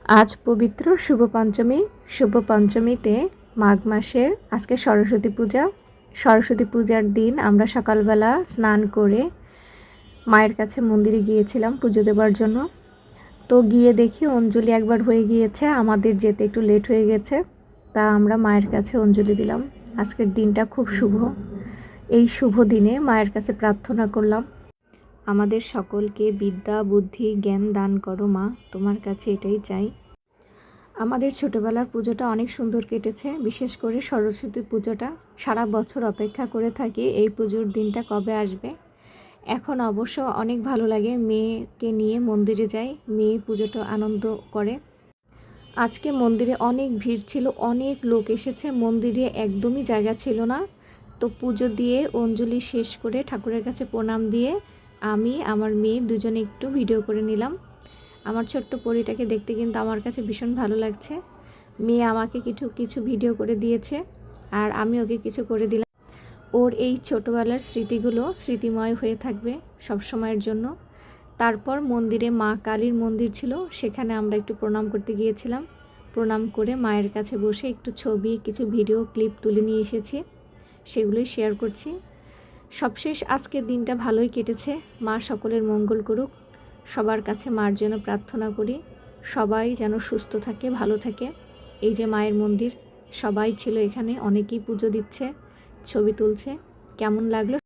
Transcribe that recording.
আজ পবিত্র শুভ পঞ্চমী। শুভ পঞ্চমীতে মাঘ মাসের আজকে সরস্বতী পূজা। সরস্বতী পূজার দিন আমরা সকালবেলা স্নান করে মায়ের কাছে মন্দিরে গিয়েছিলাম পুজো দেওয়ার জন্য। তো গিয়ে দেখি অঞ্জলি একবার হয়ে গিয়েছে, আমাদের যেতে একটু লেট হয়ে গেছে, তা আমরা মায়ের কাছে অঞ্জলি দিলাম। আজকের দিনটা খুব শুভ। এই শুভ দিনে মায়ের কাছে প্রার্থনা করলাম, আমাদের সকলকে বিদ্যা বুদ্ধি জ্ঞান দান করো মা, তোমার কাছে এটাই চাই। আমাদের ছোটোবেলার পুজোটা অনেক সুন্দর কেটেছে, বিশেষ করে সরস্বতী পুজোটা সারা বছর অপেক্ষা করে থাকি এই পুজোর দিনটা কবে আসবে। এখন অবশ্য অনেক ভালো লাগে, মেয়েকে নিয়ে মন্দিরে যাই, মেয়ে পুজোটা আনন্দ করে। আজকে মন্দিরে অনেক ভিড় ছিল, অনেক লোক এসেছে, মন্দিরে একদমই জায়গা ছিল না। তো পুজো দিয়ে অঞ্জলি শেষ করে ঠাকুরের কাছে প্রণাম দিয়ে আমি আমার মেয়ে দুজনে একটু ভিডিও করে নিলাম। আমার ছোট্ট পরীটাকে দেখতে কিন্তু আমার কাছে ভীষণ ভালো লাগছে। মেয়ে আমাকে কিছু ভিডিও করে দিয়েছে আর আমি ওকে কিছু করে দিলাম। ওর এই ছোটোবেলার স্মৃতিগুলো স্মৃতিময় হয়ে থাকবে সব সময়ের জন্য। তারপর মন্দিরে মা কালীর মন্দির ছিল, সেখানে আমরা একটু প্রণাম করতে গিয়েছিলাম। প্রণাম করে মায়ের কাছে বসে একটু ছবি কিছু ভিডিও ক্লিপ তুলে নিয়ে এসেছি, সেগুলোই শেয়ার করছি। সবশেষ আজকের দিনটা ভালোই কেটেছে। মা সকলের মঙ্গল করুক, সবার কাছে মার জন্য প্রার্থনা করি, সবাই যেন সুস্থ থাকে, ভালো থাকে। এই যে মায়ের মন্দির, সবাই ছিল এখানে, অনেকেই পুজো দিচ্ছে, ছবি তুলছে। কেমন লাগলো?